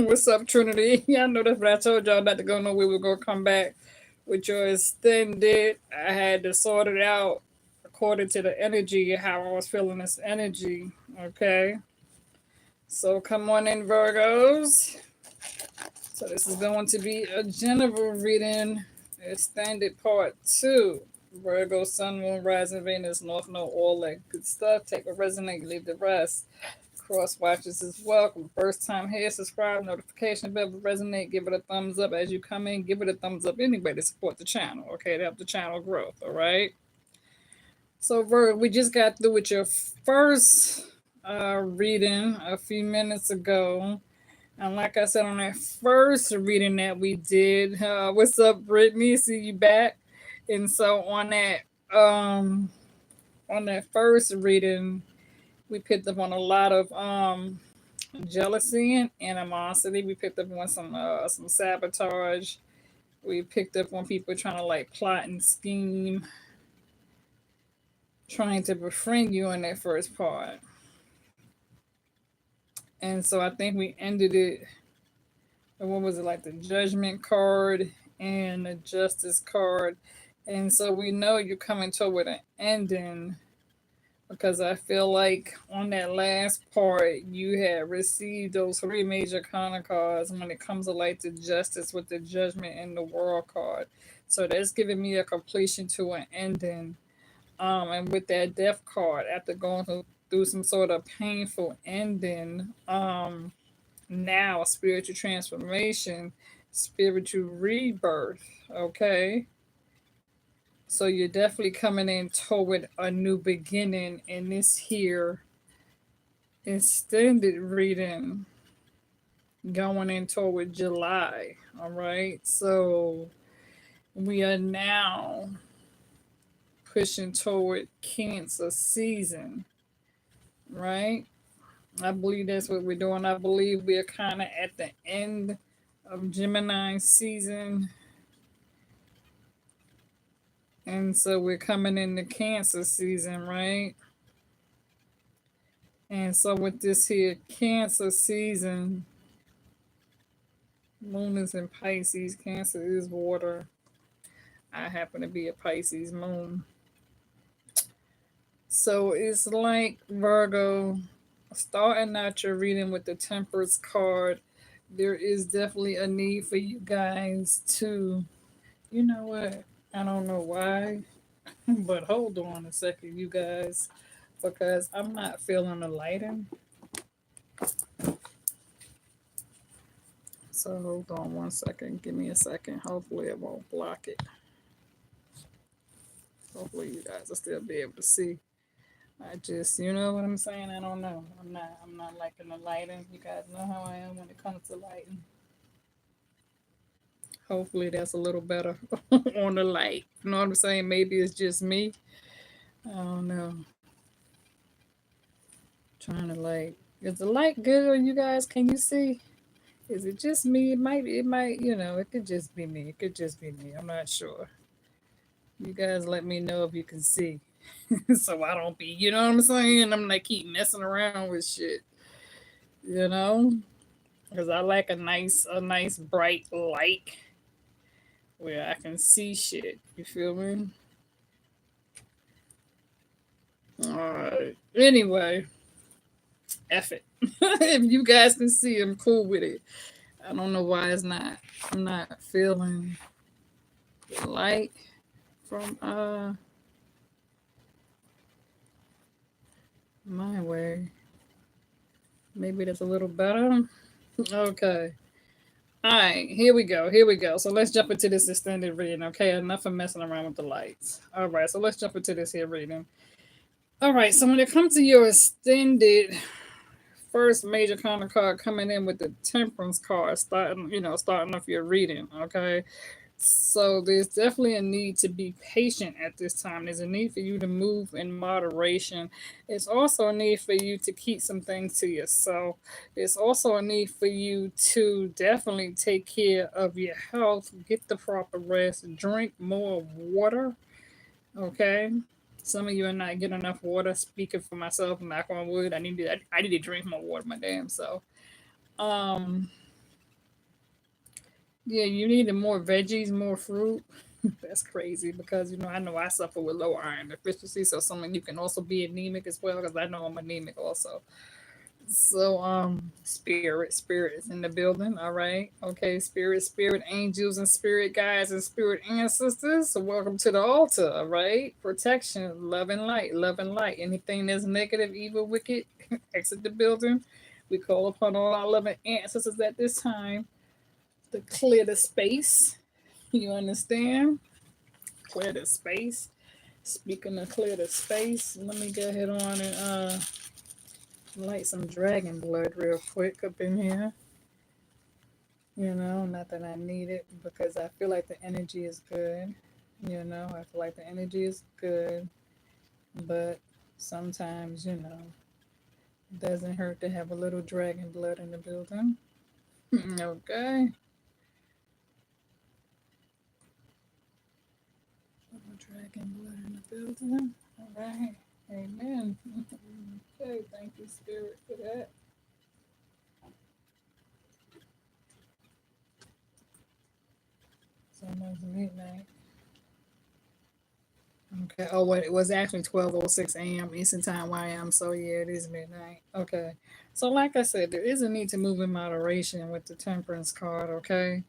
What's up, Trinity? Yeah, I know that's what I told y'all not to go nowhere. We're gonna come back with your extended. I had to sort it out according to the energy, how I was feeling this energy. Okay, so come on in, Virgos. So this is going to be a general reading, extended part two. Virgo, Sun, Moon, Rising, Venus, North Node, all that good stuff. Take what resonate, leave the rest. Cross watchers is welcome. First time here, subscribe, notification bell will resonate. Give it a thumbs up as you come in. Give it a thumbs up anyway to support the channel, okay? To help the channel growth, all right? So, Virgo, we just got through with your first reading a few minutes ago. And like I said on that first reading that we did, what's up, Brittany? See you back. And so on that first reading, we picked up on a lot of jealousy and animosity. We picked up on some sabotage. We picked up on people trying to like plot and scheme, trying to befriend you in that first part. And so I think we ended it. What was it, like the Judgment card and the Justice card? And so we know you're coming toward an ending, because I feel like on that last part you had received those three major kind of cards when it comes to like the Justice with the Judgment and the World card. So that's giving me a completion to an ending. And with that Death card, after going through some sort of painful ending, now spiritual transformation, spiritual rebirth. Okay, so you're definitely coming in toward a new beginning in this here extended reading, going in toward July. All right, so we are now pushing toward Cancer season, right? I believe that's what we're doing. I believe we're kind of at the end of Gemini season. And so we're coming into Cancer season, right? And so with this here Cancer season, Moon is in Pisces, Cancer is water. I happen to be a Pisces moon. So it's like Virgo, starting out your reading with the Temperance card, there is definitely a need for you guys to, you know what? I don't know why, but hold on a second, you guys, because I'm not feeling the lighting. So hold on one second. Give me a second. Hopefully it won't block it. Hopefully you guys will still be able to see. I just, you know what I'm saying? I don't know. I'm not liking the lighting. You guys know how I am when it comes to lighting. Hopefully that's a little better on the light. You know what I'm saying? Maybe it's just me. I don't know. Trying to like, is the light good on you guys? Can you see? Is it just me? It might, it could just be me. It could just be me. I'm not sure. You guys let me know if you can see. So I don't be, you know what I'm saying? I'm not keep messing around with shit. You know? Because I like a nice bright light where I can see shit. You feel me? Alright. Anyway, F it. If you guys can see, I'm cool with it. I don't know why I'm not feeling the light from my way. Maybe that's a little better. Okay. All right, here we go. Here we go. So let's jump into this extended reading. Okay, enough of messing around with the lights. All right, so let's jump into this here reading. All right, so when it comes to your extended first major kind of card coming in with the Temperance card, starting off your reading. Okay, so there's definitely a need to be patient at this time. There's a need for you to move in moderation. It's also a need for you to keep some things to yourself. It's also a need for you to definitely take care of your health, get the proper rest, drink more water. Okay. Some of you are not getting enough water. Speaking for myself, knock on wood, I need to drink more water, my damn self. Um, Yeah, you needed more veggies, more fruit. That's crazy because I know I suffer with low iron deficiency, so some of you can also be anemic as well because I know I'm anemic also. So spirit is in the building. All right, okay, spirit angels and spirit guides and spirit ancestors. So welcome to the altar. All right, protection, love and light, love and light. Anything that's negative, evil, wicked, exit the building. We call upon all our loving ancestors at this time to clear the space. You understand? Clear the space. Speaking of clear the space, let me go ahead on and light some dragon blood real quick up in here. Not that I need it because I feel like the energy is good. I feel like the energy is good, but sometimes, it doesn't hurt to have a little dragon blood in the building. Okay. Little dragon blood in the building. All right. Amen. Okay. Thank you, Spirit, for that. It's almost midnight. Okay. Oh, what it was actually 12:06 a.m. Eastern Time YM. So yeah, it is midnight. Okay. So like I said, there is a need to move in moderation with the Temperance card. Okay.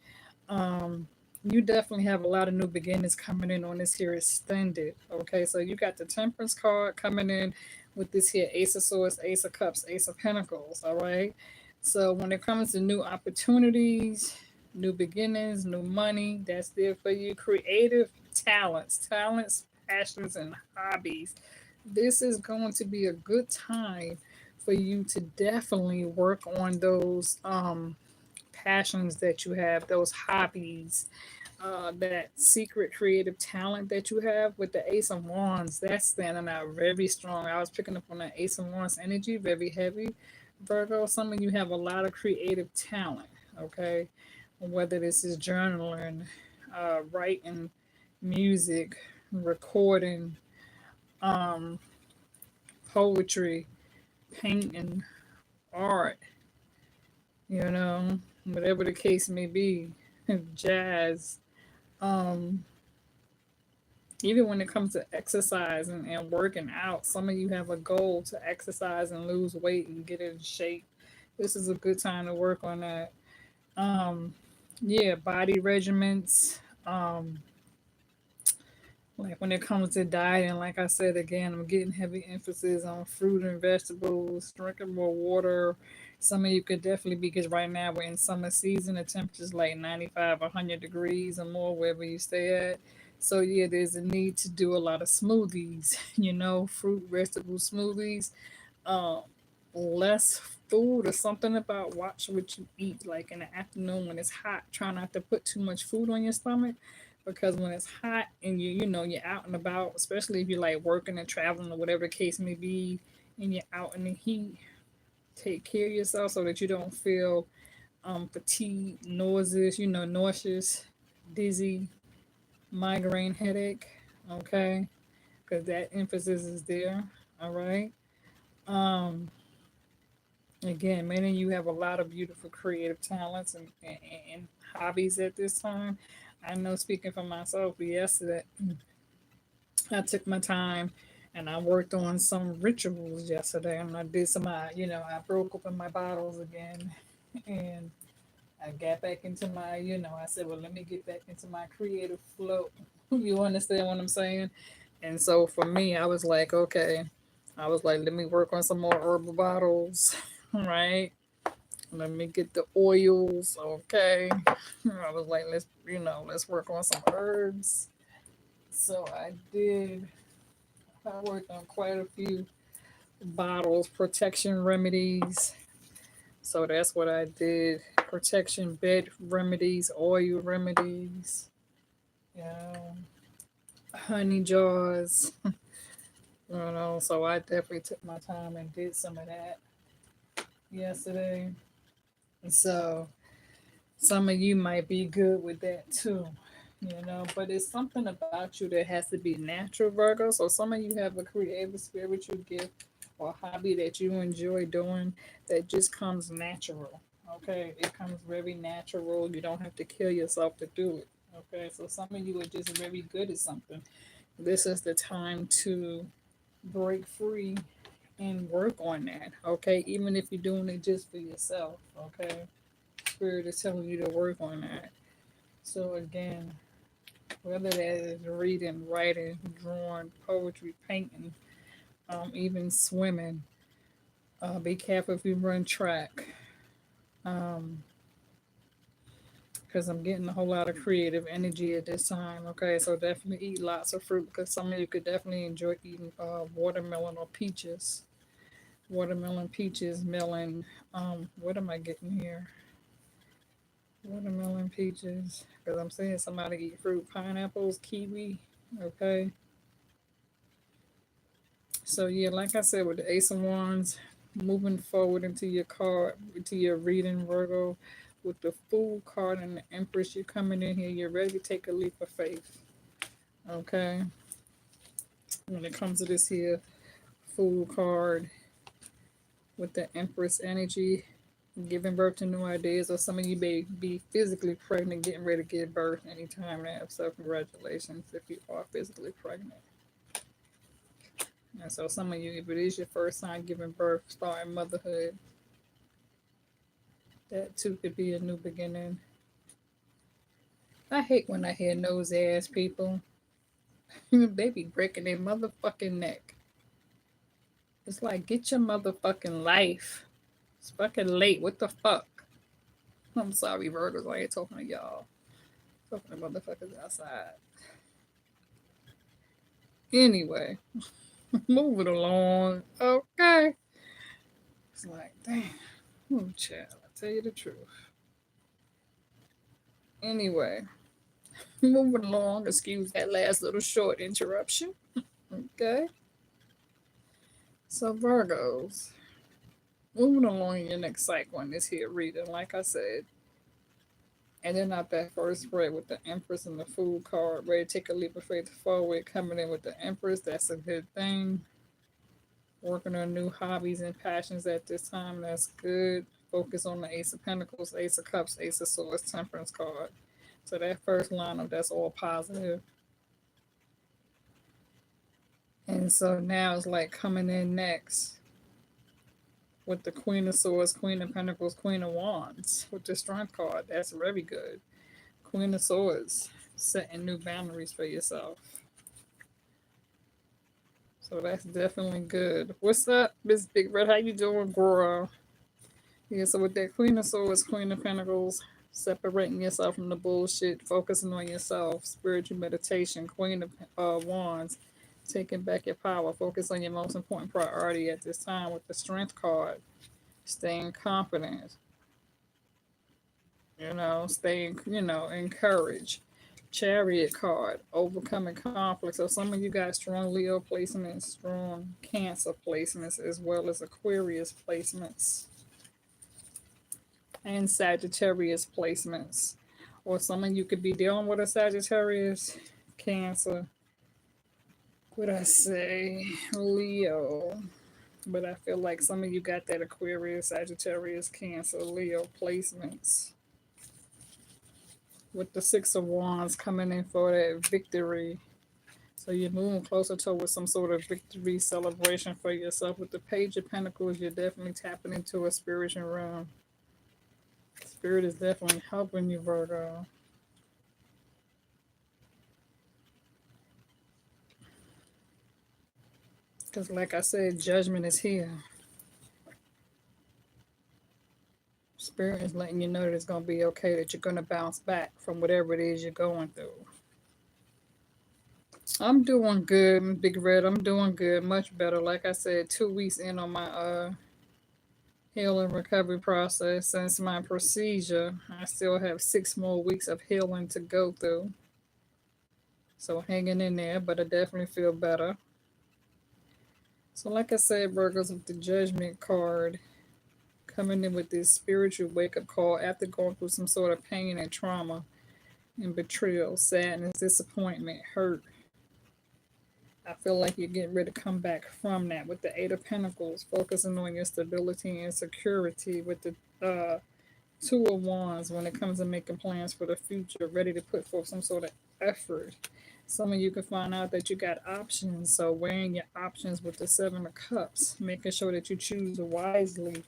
Um, you definitely have a lot of new beginnings coming in on this here extended. Okay. So you got the Temperance card coming in with this here Ace of Swords, Ace of Cups, Ace of Pentacles. All right. So when it comes to new opportunities, new beginnings, new money, that's there for you. Creative talents, passions, and hobbies. This is going to be a good time for you to definitely work on those passions that you have, those hobbies, that secret creative talent that you have with the Ace of Wands. That's standing out very strong. I was picking up on that Ace of Wands energy, very heavy. Virgo, some of you have a lot of creative talent, okay? Whether this is journaling, writing, music, recording, um, poetry, painting, art, whatever the case may be, jazz. Um, Even when it comes to exercise and working out, some of you have a goal to exercise and lose weight and get in shape. This is a good time to work on that. Um, yeah, body regimens. Like when it comes to dieting, like I said again, I'm getting heavy emphasis on fruit and vegetables, drinking more water. Some of you could definitely be because right now we're in summer season. The temperature's like 95, 100 degrees or more wherever you stay at. So yeah, there's a need to do a lot of smoothies. Fruit vegetable smoothies. Um, Less food or something about watch what you eat. Like in the afternoon when it's hot, try not to put too much food on your stomach because when it's hot and you're out and about, especially if you're like working and traveling or whatever the case may be, and you're out in the heat, take care of yourself so that you don't feel fatigued, nauseous, dizzy, migraine, headache. Okay, because that emphasis is there. All right. Um, Again, many of you have a lot of beautiful creative talents and hobbies at this time. I know speaking for myself, yesterday I took my time and I worked on some rituals yesterday and I did I broke open my bottles again and I got back into I said, well, let me get back into my creative flow. You understand what I'm saying? And so for me, I was like, okay, I was like, let me work on some more herbal bottles, right? Let me get the oils, okay? I was like, let's work on some herbs. So I did. I worked on quite a few bottles, protection remedies. So that's what I did. Protection bed remedies, oil remedies, yeah, honey jars. So I definitely took my time and did some of that yesterday. So some of you might be good with that too, but it's something about you that has to be natural, Virgo. So some of you have a creative spiritual gift or hobby that you enjoy doing that just comes natural. Okay, it comes very natural. You don't have to kill yourself to do it. Okay, so some of you are just very good at something. This is the time to break free and work on that. Okay, even if you're doing it just for yourself. Okay, Spirit is telling you to work on that. So again, whether that is reading, writing, drawing, poetry, painting, even swimming. Be careful if you run track, because I'm getting a whole lot of creative energy at this time. Okay, so definitely eat lots of fruit because some of you could definitely enjoy eating watermelon or peaches. Watermelon, peaches, melon. What am I getting here? Watermelon, peaches. Because I'm seeing somebody eat fruit, pineapples, kiwi. Okay, so yeah, like I said, with the Ace of Wands, moving forward into your card, into your reading, Virgo, with the Fool card and the Empress, you're coming in here. You're ready to take a leap of faith. Okay, when it comes to this here Fool card with the Empress energy, giving birth to new ideas, or some of you may be physically pregnant, getting ready to give birth anytime now. So congratulations if you are physically pregnant. And so some of you, if it is your first time giving birth, starting motherhood, that too could be a new beginning. I hate when I hear nose ass people. They be breaking their motherfucking neck. It's like, get your motherfucking life. It's fucking late. What the fuck? I'm sorry, Virgos. I ain't talking to y'all. I'm talking to motherfuckers outside. Anyway, moving along. Okay. It's like, damn. Oh, child. I tell you the truth. Anyway, moving along. Excuse that last little short interruption. Okay. So, Virgos, moving along in your next cycle in this here reading, like I said, and then not that first spread with the Empress and the Fool card, ready to take a leap of faith forward, coming in with the Empress. That's a good thing. Working on new hobbies and passions at this time. That's good. Focus on the Ace of Pentacles, Ace of Cups, Ace of Swords, Temperance card. So that first lineup, that's all positive. And so now it's like coming in next with the Queen of Swords, Queen of Pentacles, Queen of Wands with the Strength card. That's very good. Queen of Swords, setting new boundaries for yourself. So that's definitely good. What's up, Miss Big Red? How you doing, girl? Yeah, so with that Queen of Swords, Queen of Pentacles, separating yourself from the bullshit, focusing on yourself, spiritual meditation, Queen of Wands, taking back your power, focus on your most important priority at this time with the Strength card, staying confident, staying, encouraged. Chariot card, overcoming conflict. So some of you got strong Leo placements, strong Cancer placements, as well as Aquarius placements and Sagittarius placements. Or some of you could be dealing with a Sagittarius, Cancer. What I say, Leo. But I feel like some of you got that Aquarius, Sagittarius, Cancer, Leo placements. With the Six of Wands coming in for that victory. So you're moving closer towards some sort of victory celebration for yourself. With the Page of Pentacles, you're definitely tapping into a spiritual realm. Spirit is definitely helping you, Virgo. Because, like I said, judgment is here. Spirit is letting you know that it's going to be okay, that you're going to bounce back from whatever it is you're going through. I'm doing good, Big Red. I'm doing good, much better. Like I said, 2 weeks in on my healing recovery process since my procedure. I still have 6 more weeks of healing to go through. So hanging in there, but I definitely feel better. So like I said, Virgos, with the Judgment card, coming in with this spiritual wake-up call after going through some sort of pain and trauma and betrayal, sadness, disappointment, hurt. I feel like you're getting ready to come back from that with the Eight of Pentacles, focusing on your stability and security with the Two of Wands when it comes to making plans for the future, ready to put forth some sort of effort. Some of you can find out that you got options, so weighing your options with the Seven of Cups, making sure that you choose wisely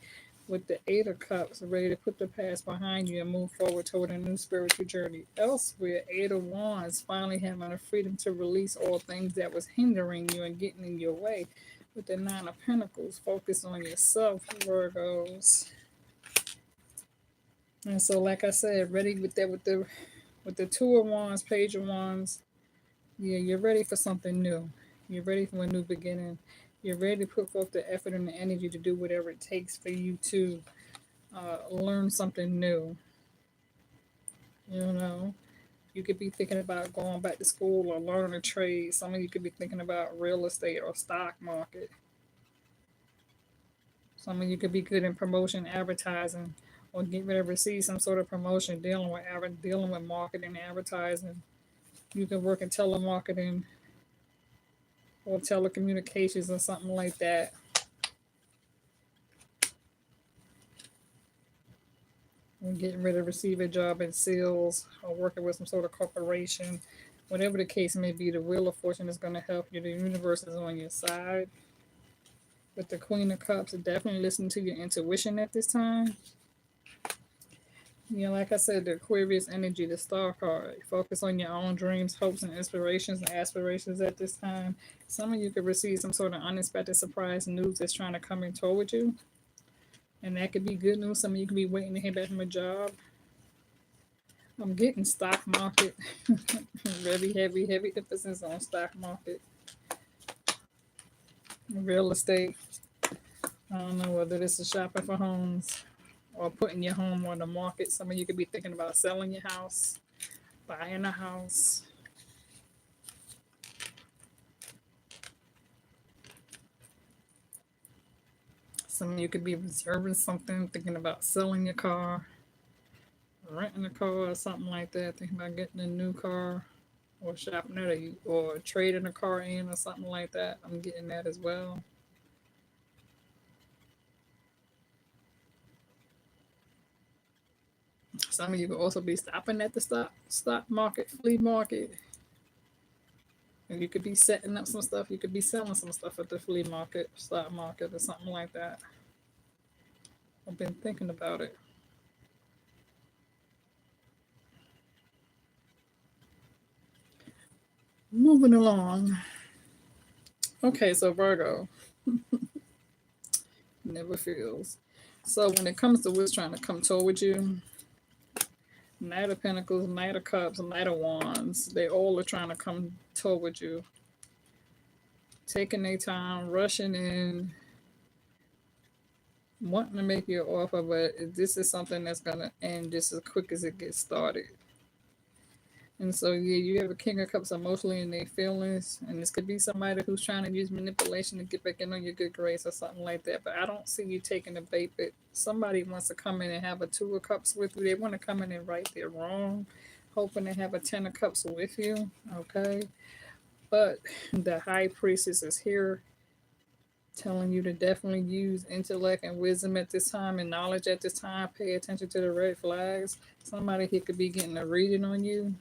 with the Eight of Cups, ready to put the past behind you and move forward toward a new spiritual journey. Elsewhere, Eight of Wands, finally having the freedom to release all things that was hindering you and getting in your way. With the Nine of Pentacles, focus on yourself, Virgos. And so, like I said, ready with that with the Two of Wands, Page of Wands. Yeah, you're ready for something new. You're ready for a new beginning. You're ready to put forth the effort and the energy to do whatever it takes for you to learn something new. You know, you could be thinking about going back to school or learning a trade. Some of you could be thinking about real estate or stock market. Some of you could be good in promotion, advertising, or get ready to receive some sort of promotion dealing with marketing, advertising. You can work in telemarketing or telecommunications or something like that. And getting ready to receive a job in sales or working with some sort of corporation. Whatever the case may be, the wheel of fortune is going to help you. The universe is on your side. With the Queen of Cups, definitely listen to your intuition at this time. Yeah, like I said, the Aquarius energy, the star card. Focus on your own dreams, hopes, and inspirations and aspirations at this time. Some of you could receive some sort of unexpected surprise news that's trying to come in toward you. And that could be good news. Some of you could be waiting to hear back from a job. I'm getting stock market. Very heavy emphasis on stock market. Real estate. I don't know whether this is shopping for homes or putting your home on the market. Some of you could be thinking about selling your house, buying a house. Some of you could be reserving something, thinking about selling your car, renting a car, or something like that. Thinking about getting a new car, or shopping it, or trading a car in, or something like that. I'm getting that as well. Some of you could also be stopping at the stock market, flea market. And you could be setting up some stuff. You could be selling some stuff at the flea market, stock market, or something like that. I've been thinking about it. Moving along. Okay, so Virgo never feels. So when it comes to what's trying to come toward you, Knight of Pentacles, Knight of Cups, Knight of Wands, they all are trying to come toward you. Taking their time, rushing in, wanting to make you an offer, but this is something that's going to end just as quick as it gets started. And so, yeah, you have a King of Cups emotionally in their feelings, and this could be somebody who's trying to use manipulation to get back in on your good grace or something like that. But I don't see you taking the bait. But somebody wants to come in and have a Two of Cups with you. They want to come in and right their wrong, hoping to have a Ten of Cups with you. Okay, but the High Priestess is here, telling you to definitely use intellect and wisdom at this time and knowledge at this time. Pay attention to the red flags. Somebody here could be getting a reading on you,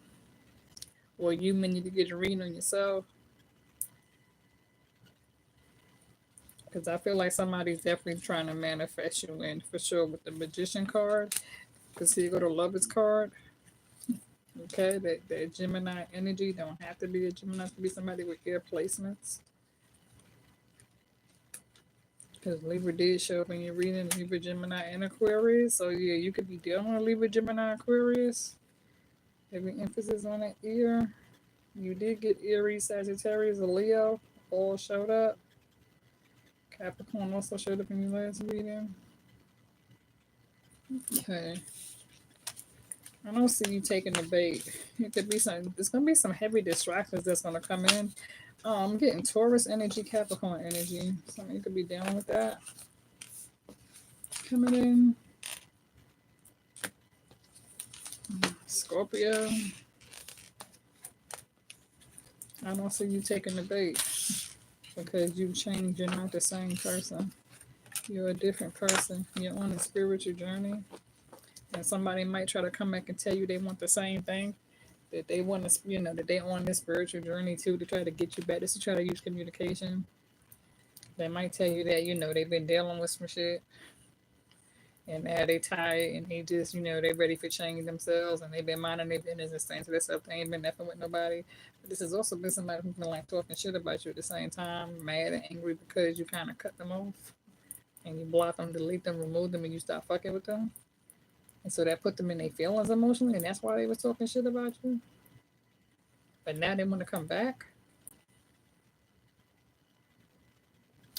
or you may need to get a reading on yourself. Because I feel like somebody's definitely trying to manifest you in for sure with the Magician card. Because here you go to Lover's card. Okay, that Gemini energy don't have to be a Gemini, it could be somebody with air placements. Because Libra did show up in your reading, Libra, Gemini, and Aquarius. So yeah, you could be dealing with Libra, Gemini, Aquarius. Heavy emphasis on that ear. You did get Aries, Sagittarius, or Leo. All showed up. Capricorn also showed up in your last reading. Okay. I don't see you taking the bait. It could be some. There's gonna be some heavy distractions that's gonna come in. I'm getting Taurus energy, Capricorn energy. Something you could be dealing with that coming in. Scorpio. I don't see you taking the bait because you changed. You're not the same person. You're a different person. You're on a spiritual journey. And somebody might try to come back and tell you they want the same thing, that they want to, that they on this spiritual journey too, to try to get you back. Just to try to use communication. They might tell you that, they've been dealing with some shit and now they tired and they just, they ready for change themselves and they've been minding their business and staying to themselves. They ain't been nothing with nobody. But this has also been somebody who's been like talking shit about you at the same time, mad and angry because you kind of cut them off and you block them, delete them, remove them, and you stop fucking with them. And so that put them in their feelings emotionally, and that's why they was talking shit about you. But now they want to come back.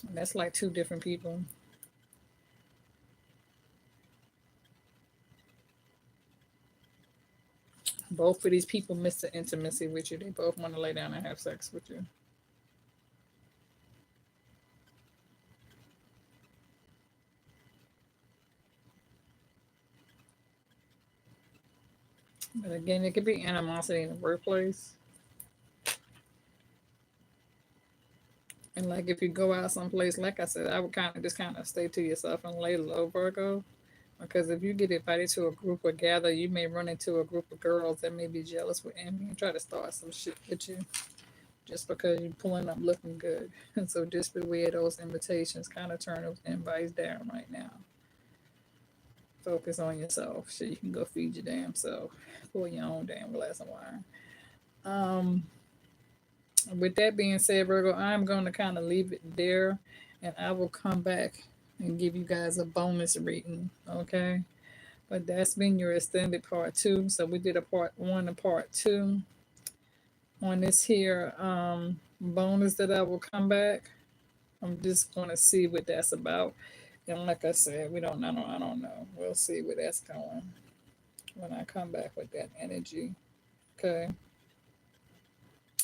And that's like two different people. Both of these people miss the intimacy with you. They both want to lay down and have sex with you. But again, it could be animosity in the workplace. And like if you go out someplace, like I said, I would kind of stay to yourself and lay low, Virgo. Because if you get invited to a group or gather, you may run into a group of girls that may be jealous with envy and try to start some shit with you just because you're pulling up looking good. And so just beware those invitations. Kind of turn those invites down right now. Focus on yourself so you can go feed your damn self. Pour your own damn glass of wine. Um, with that being said, Virgo, I'm going to kind of leave it there and I will come back and give you guys a bonus reading. Okay. But that's been your extended part two. So we did a part one and part two on this here bonus that I will come back. I'm just gonna see what that's about. And like I said, I don't know. We'll see where that's going when I come back with that energy. Okay.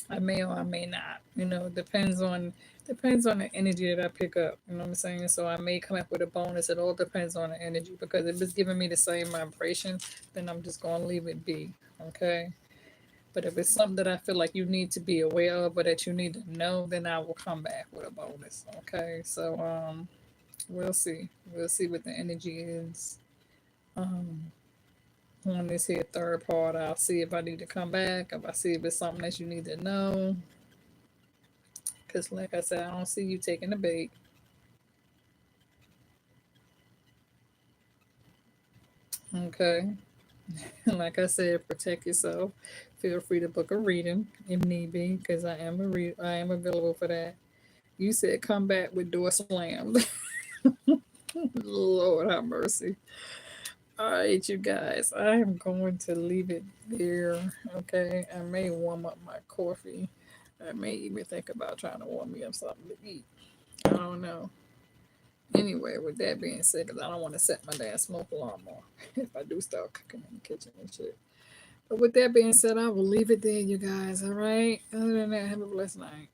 I may or I may not. It depends on the energy that I pick up. You know what I'm saying? So I may come up with a bonus. It all depends on the energy because if it's giving me the same vibration, then I'm just gonna leave it be. Okay. But if it's something that I feel like you need to be aware of or that you need to know, then I will come back with a bonus. Okay. So we'll see. We'll see what the energy is. Um on this here third part, I'll see if I need to come back, if I see if it's something that you need to know. Because, like I said, I don't see you taking the bait. Okay. Like I said, protect yourself. Feel free to book a reading if need be, because I am available for that. You said come back with door slammed. Lord have mercy. All right, you guys. I am going to leave it there. Okay. I may warm up my coffee. I may even think about trying to warm me up something to eat. I don't know. Anyway, with that being said, because I don't want to set my damn smoke alarm off if I do start cooking in the kitchen and shit. But with that being said, I will leave it there, you guys. All right. Other than that, have a blessed night.